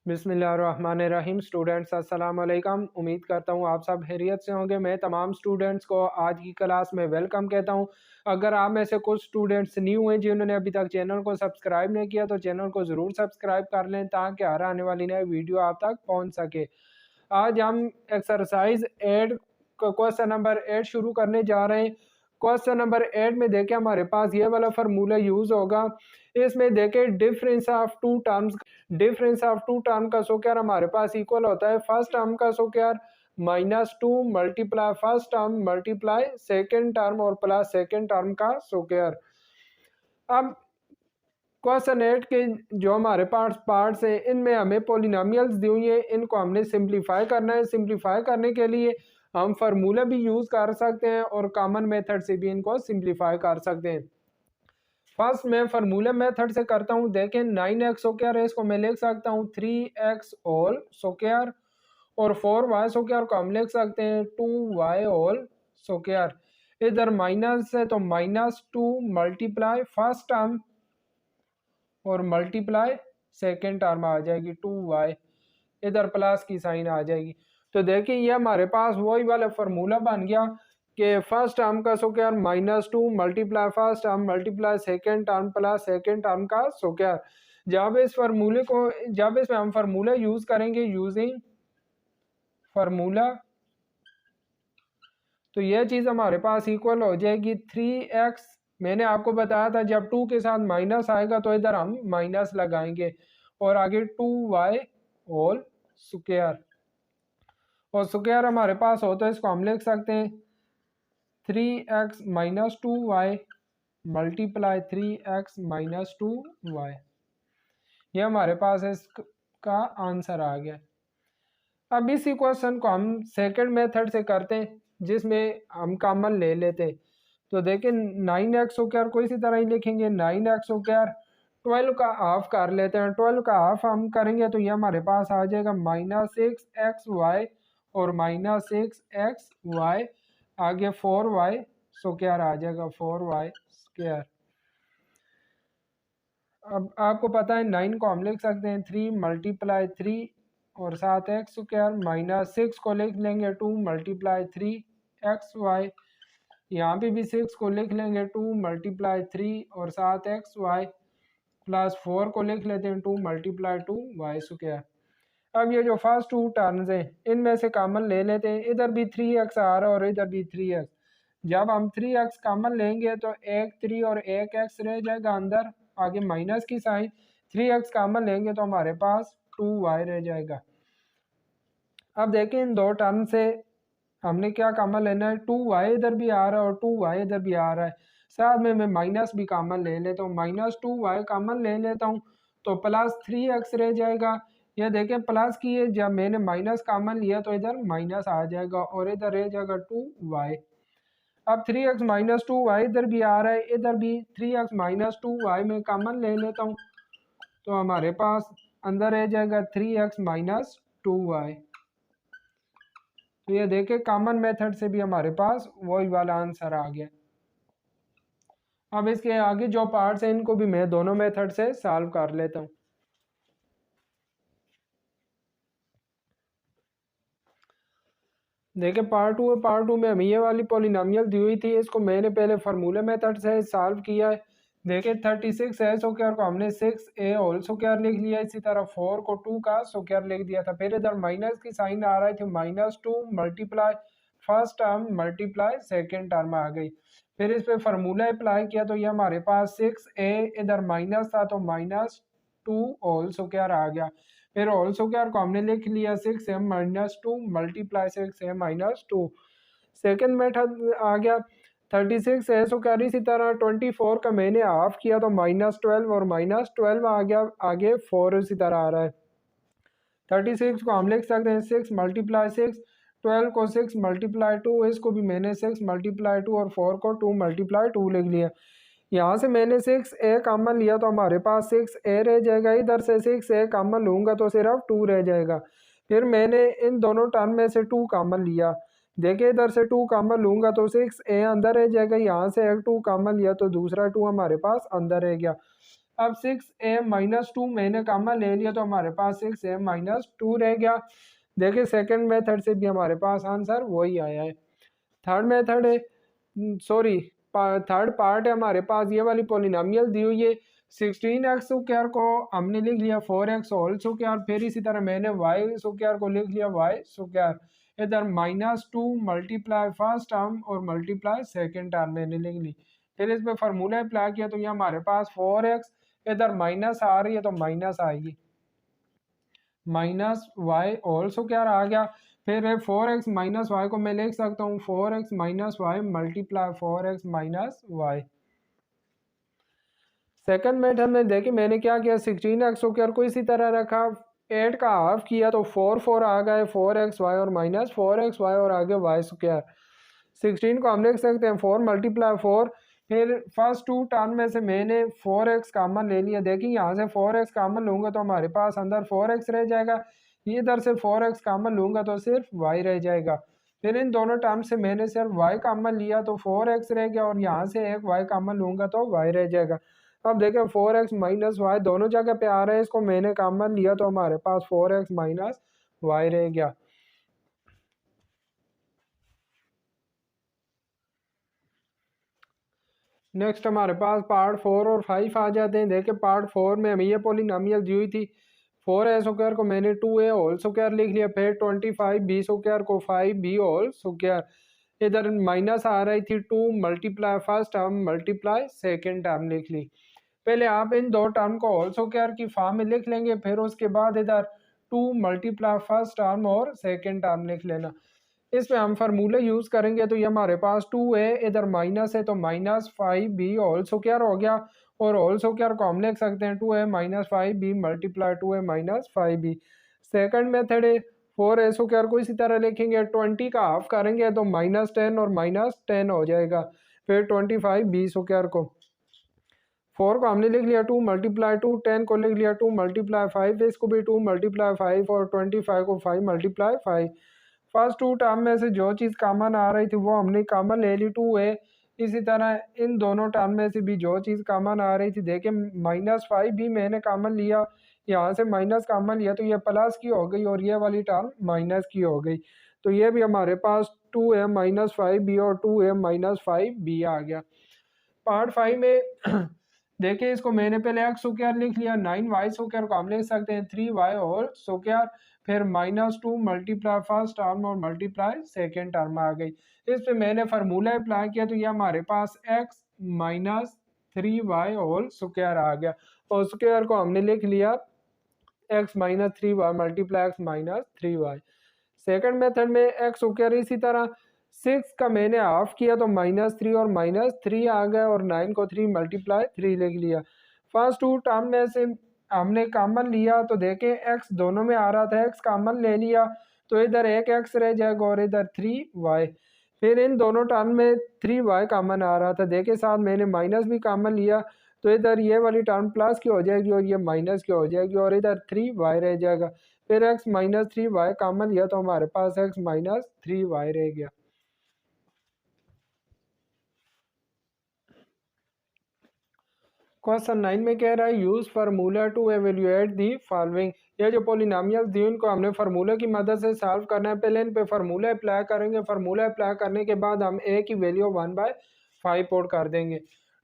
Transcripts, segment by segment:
बिस्मिल्लाहिर्रहमानिर्रहीम। स्टूडेंट्स अस्सलाम वालेकुम। उम्मीद करता हूँ आप सब खैरियत से होंगे। मैं तमाम स्टूडेंट्स को आज की क्लास में वेलकम कहता हूँ। अगर आप में से कुछ स्टूडेंट्स न्यू हैं जिन्होंने अभी तक चैनल को सब्सक्राइब नहीं किया तो चैनल को ज़रूर सब्सक्राइब कर लें ताकि हर आने वाली नई वीडियो आप तक पहुँच सके। आज हम एक्सरसाइज 8 क्वेश्चन नंबर 8 शुरू करने जा रहे हैं। क्वेश्चन नंबर 8 में देखें हमारे पास ये वाला फार्मूला यूज़ होगा। इसमें देखें डिफरेंस ऑफ टू टर्म का स्क्वायर हमारे पास इक्वल होता है फर्स्ट टर्म का square -2 multiply first term multiply second term और प्लस सेकेंड टर्म का स्क्वायर। अब क्वेश्चन 8 के जो हमारे पास पार्ट्स हैं इनमें हमें पॉलिनोमियल्स दी हुई है, इनको हमने सिंप्लीफाई करना है। सिंप्लीफाई करने के लिए हम फार्मूला भी यूज़ कर सकते हैं और कॉमन मेथड से भी इनको सिंप्लीफाई कर सकते हैं। फर्स्ट मैं फार्मूला मेथड से करता हूँ। देखें 9x स्क्वायर है, इसको मैं लिख सकता हूँ 3x होल स्क्वायर और 4y स्क्वायर को हम लिख सकते हैं 2y होल स्क्वायर। इधर माइनस है तो -2 मल्टीप्लाई फर्स्ट टर्म और मल्टीप्लाई सेकेंड टर्म आ जाएगी 2y, इधर प्लस की साइन आ जाएगी। तो देखिए ये हमारे पास वही वाला फार्मूला बन गया कि फर्स्ट टर्म का square -2 multiply first term multiply second term plus second term का स्क्वायर। जब इसमें हम फार्मूला यूज करेंगे यूजिंग फार्मूला तो यह चीज़ हमारे पास इक्वल हो जाएगी 3x। मैंने आपको बताया था जब 2 के साथ माइनस आएगा तो इधर हम माइनस लगाएंगे और आगे 2y होल स्क्वायर और स्क्वायर हमारे पास हो तो इसको हम लिख सकते हैं 3x minus 2y multiply 3x minus 2y। ये हमारे पास इसका आंसर आ गया। अब इसी क्वेश्चन को हम सेकंड मेथड से करते हैं जिसमें हम कॉमन ले लेते हैं। तो देखिए 9x स्क्वायर को इसी तरह ही लिखेंगे 9x स्क्वायर 12 का हाफ कर लेते हैं। 12 का हाफ हम करेंगे तो ये हमारे पास आ जाएगा -6xy और -6xy आगे 4y स्क्वायर आ जाएगा 4y स्क्वायर। अब आपको पता है 9 को हम लिख सकते हैं 3 मल्टीप्लाई 3 और 7x स्क्वायर -6 को लिख लेंगे 2 मल्टीप्लाई 3xy। यहाँ पे भी 6 को लिख लेंगे 2 मल्टीप्लाई 3 और 7xy प्लस 4 को लिख लेते हैं 2 मल्टीप्लाई 2y स्क्वायर। अब ये जो फर्स्ट टू टर्म्स हैं इनमें से कॉमन ले लेते हैं। इधर भी 3x आ रहा है और इधर भी 3x। जब हम 3x कॉमन लेंगे तो एक 3 और एक x रह जाएगा अंदर, आगे माइनस की साइन। 3x कॉमन लेंगे तो हमारे पास 2y रह जाएगा। अब देखें इन दो टर्म से हमने क्या कॉमन लेना है, 2y इधर भी आ रहा है और 2y इधर भी आ रहा है। साथ में मैं माइनस भी कॉमन ले लेता हूँ, -2y कॉमन ले लेता हूँ तो प्लस 3x रह जाएगा। यह देखें प्लस की है, जब मैंने माइनस कॉमन लिया तो इधर माइनस आ जाएगा और इधर रह जाएगा 2y। अब 3x माइनस 2y इधर भी आ रहा है, इधर भी 3x माइनस 2y में कॉमन ले लेता हूँ तो हमारे पास अंदर रह जाएगा 3x माइनस 2y। तो ये देखें कॉमन मेथड से भी हमारे पास वही वाला आंसर आ गया। अब इसके आगे जो पार्ट्स हैं इनको भी मैं दोनों मेथड से सॉल्व कर लेता हूँ। देखिए पार्ट टू में हमें ये वाली पॉलिनोमियल दी हुई थी, इसको मैंने पहले फार्मूला मेथड से सॉल्व किया है। देखिए 36a स्क्वायर को हमने 6a होल स्क्वायर लिख लिया, इसी तरह 4 को 2 का स्क्वायर लिख दिया था। फिर इधर माइनस की साइन आ रही थी, -2 multiply first term multiply second term आ गई। फिर इस पे फार्मूला अप्लाई किया तो ये हमारे पास 6a इधर माइनस था तो -2 होल स्क्वायर आ गया। फिर होल स्क्वायर को हमने लिख लिया 6a minus 2 multiply 6a minus 2। Second method आ गया 36a स्क्वायर, इसी तरह 24 का मैंने हाफ किया तो -12 और -12 आ गया, आगे 4 इसी तरह आ रहा है। 36 को हम लिख सकते हैं 6 मल्टीप्लाई 6, 12 को 6 मल्टीप्लाई 2, इसको भी मैंने 6 मल्टीप्लाई 2 और 4 को 2 मल्टीप्लाई 2 लिख लिया। यहाँ से मैंने 6a कॉमन लिया तो हमारे पास 6a रह जाएगा, इधर से 6a कॉमन लूँगा तो सिर्फ 2 रह जाएगा। फिर मैंने इन दोनों टर्म में से 2 कॉमन लिया, देखिए इधर से 2 कॉमन लूँगा तो 6a अंदर रह जाएगा, यहाँ से एक 2 कॉमन लिया तो दूसरा 2 हमारे पास अंदर रह गया। अब 6a-2 मैंने कॉमन ले लिया तो हमारे पास 6a-2 रह गया। देखिए सेकंड मेथड से भी हमारे पास आंसर वही आया है। थर्ड मेथड है, सॉरी थर्ड पार्ट है हमारे पास, ये वाली पोलिनोमियल दी हुई है। 16x² को हमने लिख लिया 4x होल स्क्वायर, फिर इसी तरह मैंने y² को लिख लिया y²। इधर -2 मल्टीप्लाई फर्स्ट टर्म और मल्टीप्लाई सेकेंड टर्म मैंने लिख ली। फिर इसमें फार्मूला अप्लाई किया तो ये हमारे पास 4x, इधर माइनस आ रही है तो माइनस आएगी, -y होल स्क्वायर आ गया। फिर 4x - y को मैं लिख सकता हूँ 4x - y multiply 4x - y। Second method में देखिए मैंने क्या किया, 16x² को इसी तरह रखा, 8 का हाफ किया तो 4 आ गए 4xy और -4xy और आगे y²। 16 को हम लिख सकते हैं 4 × 4। फिर फर्स्ट टू टर्म में से मैंने 4x कॉमन ले लिया। देखिए यहाँ से 4x कॉमन लूँगा तो हमारे पास अंदर 4x रह जाएगा, इधर से 4x कॉमन लूँगा तो सिर्फ y रह जाएगा। फिर इन दोनों टर्म से मैंने सिर्फ y कॉमन लिया तो 4x रह गया, और यहाँ से एक y कॉमन लूँगा तो y रह जाएगा। अब देखें 4x - y दोनों जगह पे आ रहे हैं, इसको मैंने कॉमन लिया तो हमारे पास 4x - y रह गया। नेक्स्ट हमारे पास पार्ट 4 और 5 आ जाते हैं। देखिए पार्ट 4 में हमें ये पोलिनोमियल दी हुई थी, 4a² को मैंने 2a होल स्क्वायर लिख लिया, फिर 25b² को 5b होल स्क्वायर। इधर माइनस आ रही थी 2 multiply first term multiply second term लिख ली। पहले आप इन दो टर्म को होल स्क्वायर की फॉर्म में लिख लेंगे, फिर उसके बाद इधर 2 मल्टीप्लाई फर्स्ट टर्म और सेकेंड टर्म लिख लेना। इसमें हम फार्मूले यूज़ करेंगे तो ये हमारे पास 2a, इधर माइनस है तो -5b होल स्क्वायर हो गया, और होल स्क्वायर को हम लिख सकते हैं 2a - 5b multiply 2a - 5b। Second method है 4a² को इसी तरह लिखेंगे, 20 का हाफ करेंगे तो -10 और -10 हो जाएगा। फिर 25b² को 4 को हमने लिख लिया 2 × 2, 10 को लिख लिया 2 × 5, इसको भी 2 × 5 और 25 को 5 × 5। फर्स्ट टू टर्म में से जो चीज़ कॉमन आ रही थी वो हमने कॉमन ले ली 2a। इसी तरह इन दोनों टर्म में से भी जो चीज़ कॉमन आ रही थी, देखिए -5 भी मैंने कॉमन लिया, यहाँ से माइनस कॉमन लिया तो ये प्लस की हो गई और ये वाली टर्म माइनस की हो गई। तो ये भी हमारे पास 2a - 5b और 2a - 5b आ गया। पार्ट 5 में देखिए इसको मैंने पहले x² लिख लिया, 9y² को हम लिख सकते हैं 3y होल स्क्वायर, फिर -2 मल्टीप्लाई फर्स्ट टर्म और मल्टीप्लाई सेकेंड टर्म आ गई। इस पे मैंने फार्मूला अप्लाई किया तो ये हमारे पास x - 3y होल स्क्वायर आ गया, और स्क्वायर को हमने लिख लिया x - 3y multiply x - 3y। Second method में x² इसी तरह 6 का मैंने हाफ किया तो -3 और -3 आ गया, और 9 को 3 × 3 लिख लिया। फर्स्ट टू टर्म में से हमने कॉमन लिया तो देखें x दोनों में आ रहा था, x कॉमन ले लिया तो इधर एक x रह जाएगा और इधर 3y। फिर इन दोनों टर्म में 3y कॉमन आ रहा था, देखे साथ मैंने माइनस भी कॉमन लिया तो इधर ये वाली टर्म प्लस की हो जाएगी और ये माइनस की हो जाएगी, और इधर 3y रह जाएगा। फिर x - 3y कॉमन लिया तो हमारे पास x - 3y रह गया। क्वेश्चन 9 में कह रहा है use formula to evaluate the following. ये जो पोलिनोमियल दी उनको हमने फार्मूला की मदद से सॉल्व करना है। पहले इन पे फार्मूला अप्लाई करेंगे, फार्मूला अप्लाई करने के बाद हम a की वैल्यू 1/5 पुट कर देंगे।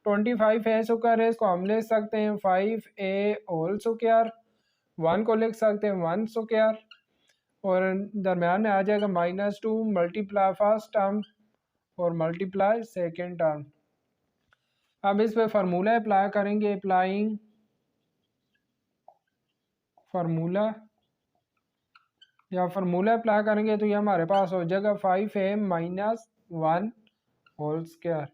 25a² है, इसको हम लिख सकते हैं 5a होल स्क्वायर, 1 को लिख सकते हैं 1², और दरम्यान में आ जाएगा -2 मल्टीप्लाई फर्स्ट टर्म और मल्टीप्लाई सेकेंड टर्म। अब इस पे फार्मूला अप्लाई करेंगे, अप्लाइंग फार्मूला, या फार्मूला अप्लाई करेंगे तो ये हमारे पास हो जाएगा 5a - 1 होल स्क्वायर।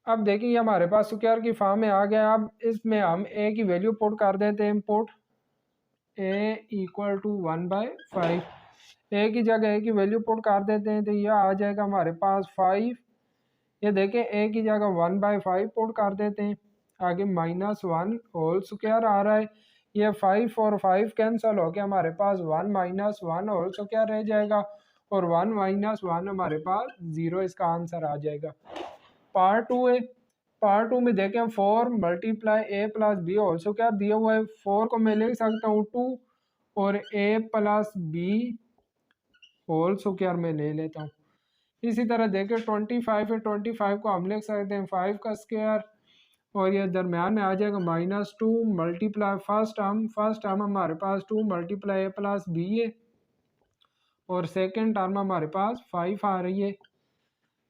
अब देखिए ये हमारे पास स्क्वायर की फॉर्म में आ गया। अब इसमें हम a की वैल्यू पुट कर देते हैं, पुट a = 1/5। a की जगह a की वैल्यू पुट कर देते हैं तो यह आ जाएगा हमारे पास 5। ये देखें a की जगह 1/5 पुट कर देते हैं, आगे -1 होल स्क्वायर आ रहा है। ये 5 और 5 कैंसिल होके हमारे पास 1 - 1 होल स्क्वायर रह जाएगा, और 1 - 1 हमारे पास 0, इसका आंसर आ जाएगा। पार्ट 2 है पार्ट 2 में देखें 4 multiply A plus B whole square दिया हुआ है। 4 को मैं लिख सकता हूँ 2 और ए प्लस बी होल स्क्वायर में ले लेता हूँ। इसी तरह देखें 25 है, 25 को हम लिख सकते हैं 5 का स्क्वायर और ये दरम्यान में आ जाएगा -2 मल्टीप्लाई फर्स्ट टर्म हमारे पास 2 मल्टीप्लाई ए प्लस बी है और सेकेंड टर्म हमारे पास 5 आ रही है।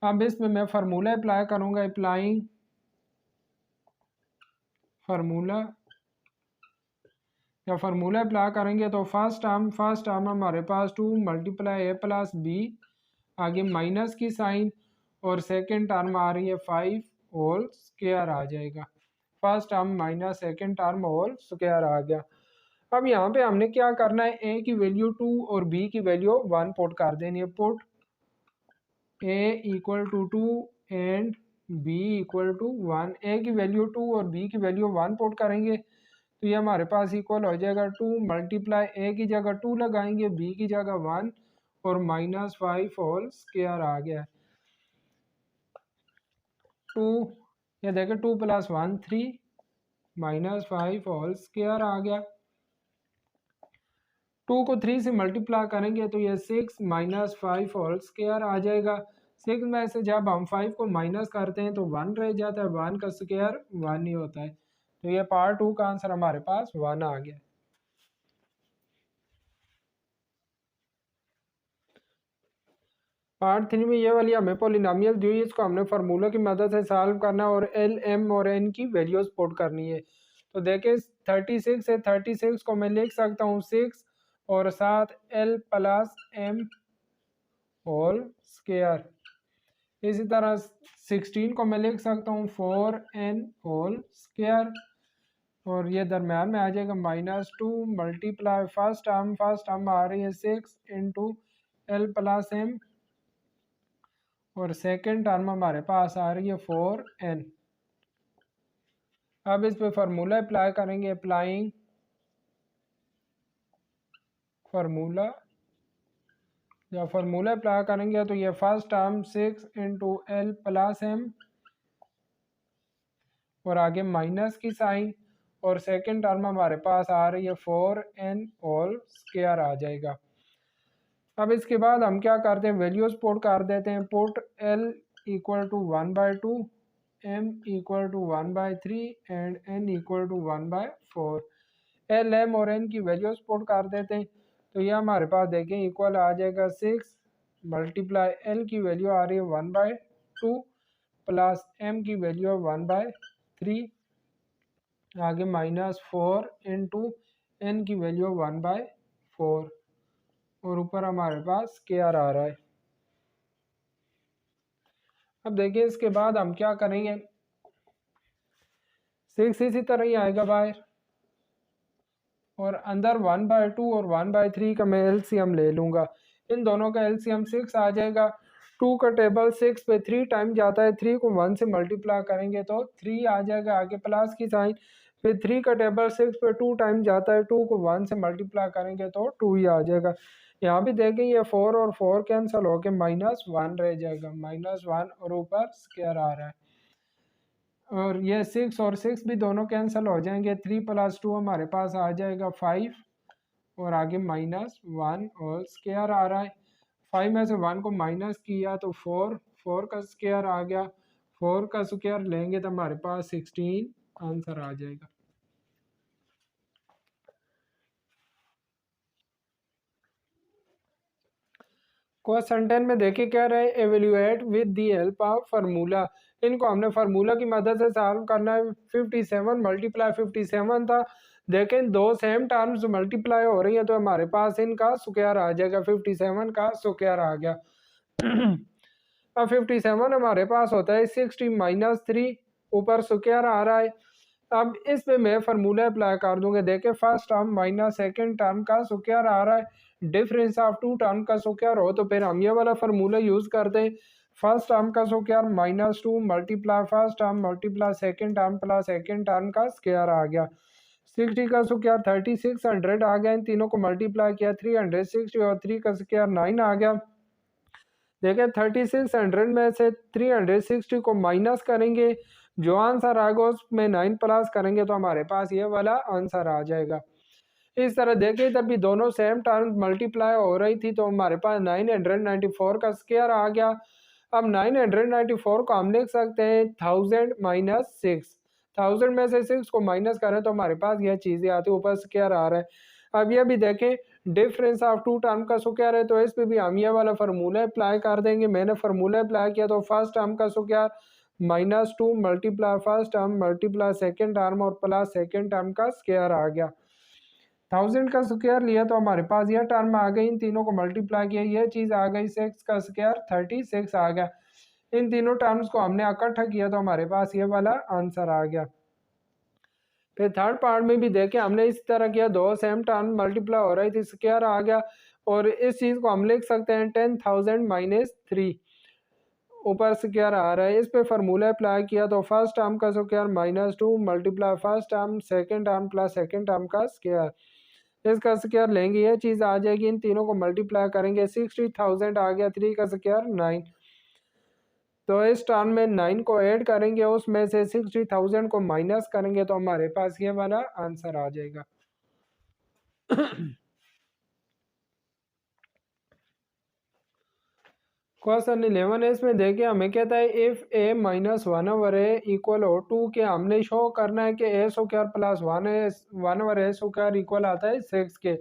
अब इसमें मैं फार्मूला अप्लाई करूँगा, अप्लाइंग फार्मूला या फार्मूला अप्लाई करेंगे तो फर्स्ट टर्म हमारे पास 2 मल्टीप्लाई ए प्लस बी, आगे माइनस की साइन और सेकेंड टर्म आ रही है 5 होल स्क्वायर आ जाएगा। First term minus second term whole square आ गया। अब यहाँ पे हमने क्या करना है, ए की वैल्यू 2 और बी की वैल्यू 1 पुट कर देनी है। Put a equal to 2 and b equal to 1। A की वैल्यू 2 और बी की वैल्यू 1 पुट करेंगे तो ये हमारे पास इक्वल हो जाएगा 2 मल्टीप्लाई ए की जगह 2 लगाएंगे, बी की जगह 1 और -5 होल स्क्वायर आ गया। 2 ये देखें 2 + 1 3 -5 होल स्क्वायर आ गया। 2 को 3 से मल्टीप्लाई करेंगे तो ये 6 -5 होल स्क्वायर आ जाएगा। 6 में से जब हम 5 को माइनस करते हैं तो 1 रह जाता है, 1 का स्क्वायर 1 ही होता है। तो ये पार्ट 2 का आंसर हमारे पास 1 आ गया। पार्ट 3 में ये वाली हमें पॉलिनोमियल दी हुई है, इसको हमने फार्मूला की मदद से सॉल्व करना है और एल एम और एन की वैल्यूज पुट करनी है। तो देखें 36 है, 36 को मैं लिख सकता हूँ 6 और साथ l plus m whole square. इसी तरह 16 को मैं लिख सकता हूँ 4n होल स्क्वायर और ये दरम्यान में आ जाएगा -2 मल्टीप्लाई फर्स्ट टर्म आ रही है 6 इंटू एल प्लस एम और सेकेंड टर्म हमारे पास आ रही है 4n। अब इस पे फार्मूला अप्लाई करेंगे, अप्लाइंग फार्मूला या फार्मूला अप्लाई करेंगे तो ये first term 6 into l plus m और आगे माइनस की साइन और सेकेंड टर्म हमारे पास आ रही है 4n होल स्क्वायर आ जाएगा। अब इसके बाद हम क्या करते हैं, वैल्यूज पुट कर देते हैं। Put l equal to 1/2, m equal to 1/3 and n equal to 1/4। L m और n की वैल्यूज पुट कर देते हैं तो ये हमारे पास देखें इक्वल आ जाएगा 6 मल्टीप्लाई l की वैल्यू आ रही है 1/2 प्लस m की वैल्यू है 1/3, आगे -4 इंटू n की वैल्यू 1/4 और ऊपर हमारे पास स्क्वायर आ रहा है। अब देखिए इसके बाद हम क्या करेंगे, 6 इसी तरह ही आएगा बाहर और अंदर 1/2 और 1/3 का मैं एलसीएम ले लूँगा। इन दोनों का एलसीएम 6 आ जाएगा। 2 का टेबल 6 पे 3 टाइम जाता है, 3 को 1 से मल्टीप्लाई करेंगे तो 3 आ जाएगा, आगे प्लस की साइन। फिर 3 का टेबल 6 पे 2 टाइम जाता है, 2 को 1 से मल्टीप्लाई करेंगे तो 2 ही आ जाएगा। यहाँ भी देखें ये 4 और 4 कैंसिल होके -1 रह जाएगा, -1 और ऊपर स्क्वायर आ रहा है और ये 6 और 6 भी दोनों कैंसिल हो जाएंगे। 3 + 2 हमारे पास आ जाएगा 5 और आगे -1 और स्क्वायर आ रहा है। 5 में से 1 को माइनस किया तो 4 का स्क्वायर आ गया। 4 का स्क्वायर लेंगे तो हमारे पास 16 आंसर आ जाएगा। क्वेश्चन 10 में देखिए क्या रहे, evaluate with the help of formula. इनको हमने फार्मूला की मदद से सॉल्व करना है। 57 मल्टीप्लाई 57 था, देखें दो सेम टर्म्स मल्टीप्लाई हो रही है तो हमारे पास इनका स्क्वायर आ जाएगा, 57 का स्क्वायर आ गया। अब 57 हमारे पास होता है 60 -3, ऊपर स्क्वायर आ रहा है। अब इसमें मैं फार्मूला अप्लाई कर दूंगा, देखें first term minus second term का स्क्वायर आ रहा है, डिफरेंस ऑफ टू टर्म का स्क्वायर हो तो फिर हम ये वाला फार्मूला यूज करते हैं। फर्स्ट टर्म का square -2 multiply first term multiply second term plus second term का स्क्वायर आ गया। 60 का स्क्वायर 3600 आ गया, इन तीनों को मल्टीप्लाई किया 360 और 3 का स्क्वायर 9 आ गया। देखें 3600 में से 360 को माइनस करेंगे जो आंसर आएगा उसमें 9 प्लस करेंगे तो हमारे पास ये वाला आंसर आ जाएगा। इस तरह देखिए इधर भी दोनों सेम टर्म मल्टीप्लाई हो रही थी तो हमारे पास 994 का स्क्वायर आ गया। अब 994 को हम लिख सकते हैं 1000 माइनस 6। 1000 में से 6 को माइनस करें तो हमारे पास यह चीज़ें आती है, ऊपर स्क्वायर आ रहा है। अब ये भी देखें डिफरेंस ऑफ टू टर्म का स्क्वायर है तो इस पे भी हम ये वाला फार्मूला अप्लाई कर देंगे। मैंने फार्मूला अप्लाई किया तो फर्स्ट टर्म का square -2 multiply first term multiply second term और प्लस सेकेंड टर्म का स्क्वायर आ गया। 1000 का स्क्वायर लिया तो हमारे पास यह टर्म आ गई, इन तीनों को मल्टीप्लाई किया यह चीज़ आ गई, 6 का स्क्वायर 36 आ गया। इन तीनों टर्म्स को हमने इकट्ठा किया तो हमारे पास ये वाला आंसर आ गया। फिर थर्ड पार्ट में भी देखें हमने इस तरह किया, दो सेम टर्म मल्टीप्लाई हो रही थी, स्क्वायर आ गया और इस चीज़ को हम लिख सकते हैं 10,000 माइनस 3, ऊपर स्क्वायर आ रहा है। इस पे फार्मूला अप्लाई किया तो फर्स्ट टर्म का square -2 multiply first term second term plus second term का स्क्वायर, इसका स्क्वायर लेंगे ये चीज़ आ जाएगी, इन तीनों को मल्टीप्लाई करेंगे 60,000 आ गया, 3 का स्क्वायर 9। तो इस टर्म में 9 को ऐड करेंगे, उसमें से 60,000 को माइनस करेंगे तो हमारे पास ये वाला आंसर आ जाएगा। क्वेश्चन 11 है, इसमें देखिए हमें कहता है if a -1 over a equal हो 2 के हमने शो करना है कि a square plus 1 over a square equal आता है 6 के।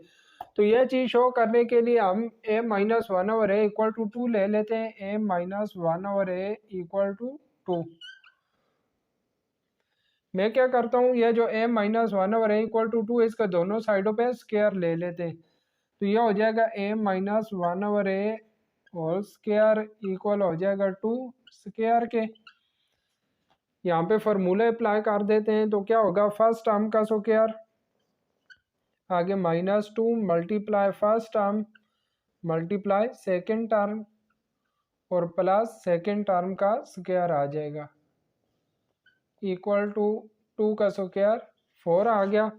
तो यह चीज़ शो करने के लिए हम a -1 over a equal to 2 ले लेते हैं, a -1 over a equal to 2। मैं क्या करता हूँ, यह जो a -1 over a equal to 2 इसका दोनों साइडों पे स्क्वायर ले लेते हैं तो यह हो जाएगा a -1 over a whole square equal हो जाएगा 2 स्क्वायर के। यहाँ पे फॉर्मूला अप्लाई कर देते हैं तो क्या होगा, फर्स्ट टर्म का स्क्वायर आगे -2 multiply first term multiply second term और प्लस सेकेंड टर्म का स्क्वायर आ जाएगा इक्वल टू 2 का स्क्वायर 4 आ गया।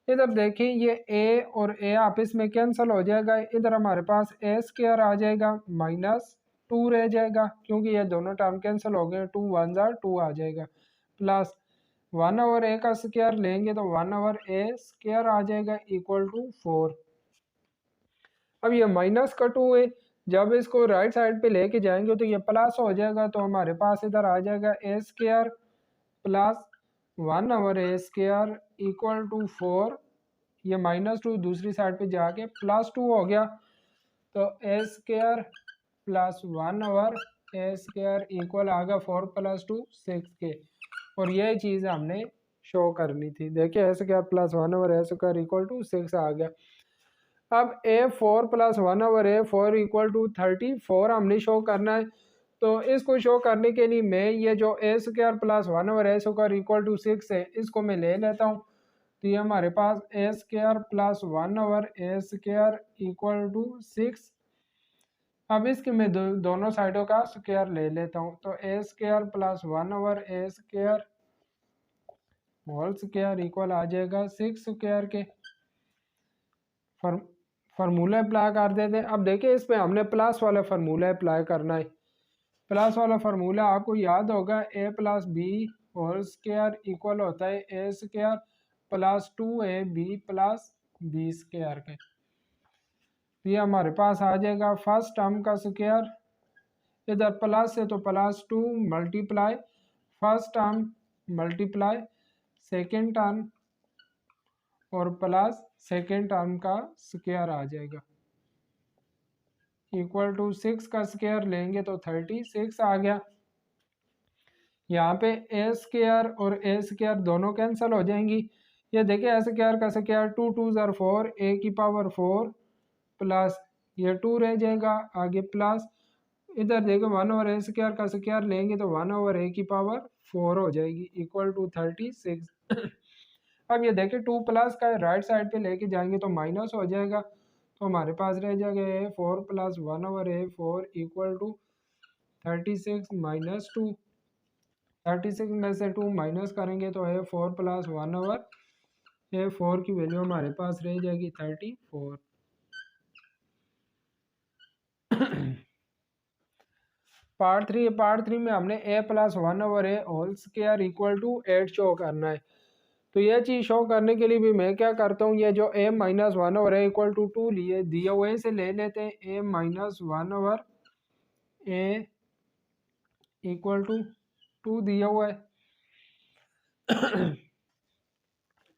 इधर देखिए ये a और a आपस में कैंसिल हो जाएगा, इधर हमारे पास a स्क्वायर आ जाएगा -2 रह जाएगा क्योंकि ये दोनों टर्म कैंसिल हो गए, 2 1 ज़ा 2 आ जाएगा प्लस 1 ओवर a का स्क्वायर लेंगे तो 1 ओवर a स्क्वायर आ जाएगा इक्वल टू 4। अब ये माइनस का 2 है, जब इसको राइट साइड पे लेके जाएंगे तो ये प्लस हो जाएगा तो हमारे पास इधर आ जाएगा a square plus 1 over a square equal to 4। ये -2 दूसरी साइड पे जाके +2 हो गया तो a square plus 1 over a square equal आ गया 4 + 2 6 के। और ये चीज़ हमने शो करनी थी, देखिए a square plus 1 over a square equal to 6 आ गया। अब a 4 + 1 over a 4 equal to 34 हमने शो करना है तो इसको शो करने के लिए मैं ये जो a square plus 1 over a square equal to 6 है इसको मैं ले लेता हूँ तो ये हमारे पास a square plus 1 over a square equal to 6। अब इसके मैं दोनों साइडों का स्क्वायर ले लेता हूँ तो a square plus 1 over a square whole square equal आ जाएगा 6 स्क्वायर के। फार्मूला अप्लाई कर देते हैं। अब देखिए इस पे हमने प्लस वाला फार्मूला अप्लाई करना है। प्लस वाला फार्मूला आपको याद होगा a + b whole square equal होता है a square plus 2ab plus b square के। ये हमारे पास आ जाएगा फर्स्ट टर्म का स्क्वायर, इधर प्लस है तो +2 multiply first term multiply second term और प्लस सेकेंड टर्म का स्क्वायर आ जाएगा इक्वल टू 6 का स्क्वायर लेंगे तो 36 आ गया। यहाँ पे a स्क्वायर और a स्क्वायर दोनों कैंसिल हो जाएंगी। ये देखिए a स्क्वायर का स्क्वायर 2 2 ज़ा 4 a की पावर 4 प्लस ये 2 रह जाएगा आगे प्लस इधर देखो 1 ओवर a स्क्वायर का स्क्वायर लेंगे तो 1 ओवर a की पावर 4 हो जाएगी इक्वल टू 36। अब ये देखिए 2 प्लस का राइट साइड पे लेके जाएंगे तो माइनस हो जाएगा तो हमारे पास रह जाएगा 4 + 1 over a 4 equal to 36 minus 2। 36 में से 2 माइनस करेंगे तो है 4 + 1 ओवर a 4 की वैल्यू हमारे पास रह जाएगी 34। पार्ट थ्री में हमने A plus 1/a whole square equal to 8 show करना है। तो ये चीज़ शो करने के लिए भी मैं क्या करता हूँ, ये जो a minus 1/a equal to 2 लिए दिए हुए से ले लेते हैं a minus 1/a equal to 2 दिया हुआ है।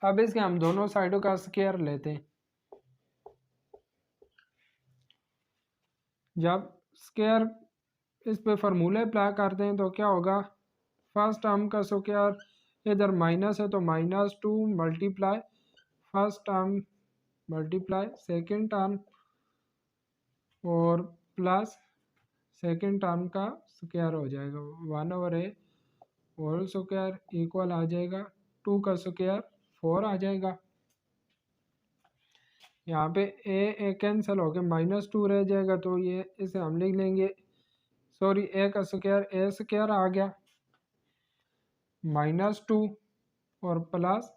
अब इसके हम दोनों साइडों का स्क्वायर लेते हैं। जब स्क्वायर इस पे फार्मूले अप्लाई करते हैं तो क्या होगा, फर्स्ट टर्म का स्क्वायर इधर माइनस है तो -2 multiply first term multiply second term और प्लस सेकेंड टर्म का स्क्वायर हो जाएगा 1/a होल स्क्वायर इक्वल आ जाएगा 2 का स्क्वायर 4 आ जाएगा। यहाँ पे ए कैंसिल हो गया -2 रह जाएगा तो ये इसे हम लिख लेंगे, सॉरी ए का स्क्वायर ए स्क्वायर आ गया -2 और plus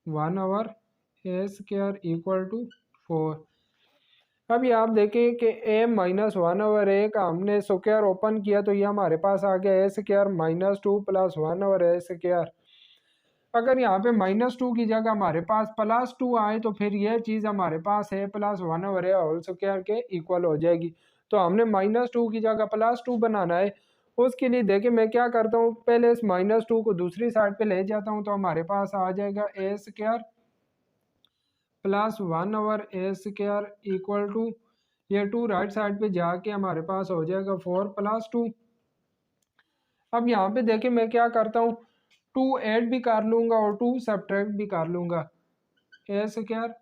1/a square equal to 4। अभी आप देखें कि a माइनस 1/a का हमने स्क्वायर ओपन किया तो ये हमारे पास आ गया a square -2 plus 1/a square. अगर यहाँ पे -2 की जगह हमारे पास +2 आए तो फिर यह चीज़ हमारे पास a plus 1/a whole square के इक्वल हो जाएगी। तो हमने -2 की जगह +2 बनाना है। उसके लिए देखिए मैं क्या करता हूँ, पहले इस -2 को दूसरी साइड पे ले जाता हूँ तो हमारे पास आ जाएगा a square plus 1/a square equal to ये 2 राइट साइड पे जाके हमारे पास हो जाएगा 4 + 2। अब यहाँ पे देखिए मैं क्या करता हूँ, 2 ऐड भी कर लूँगा और 2 सब्ट्रैक्ट भी कर लूँगा। a स्क्वायर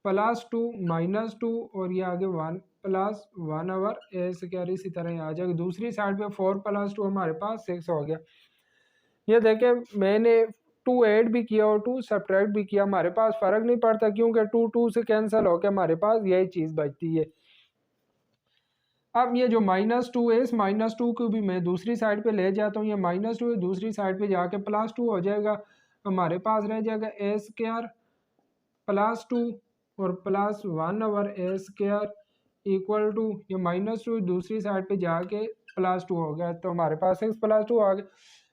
प्लस 2 -2 और ये आगे 1 प्लस 1/a स्क्वायर इसी तरह आ जाएगा। दूसरी साइड पे 4 + 2 हमारे पास 6 हो गया। ये देखें मैंने 2 ऐड भी किया और 2 सब्ट्रैक्ट भी किया, हमारे पास फ़र्क नहीं पड़ता क्योंकि 2 से कैंसिल होकर हमारे पास यही चीज़ बचती है। अब ये जो -2 है इस -2 को भी मैं दूसरी साइड पे ले जाता हूँ, ये -2 दूसरी साइड पे जाके +2 हो जाएगा, हमारे पास रह जाएगा a स्क्वायर प्लस 2 और plus 1/a square equal to ये -2 दूसरी साइड पे जाके +2 हो गया तो हमारे पास 6 + 2 आ गया।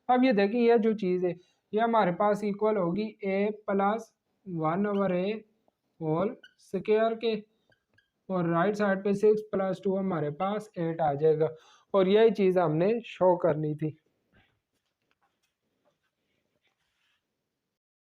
अब ये देखिए ये जो चीज़ है ये हमारे पास इक्वल होगी a plus 1/a whole square के और राइट साइड पे 6 + 2 हमारे पास 8 आ जाएगा और यही चीज़ हमने शो करनी थी।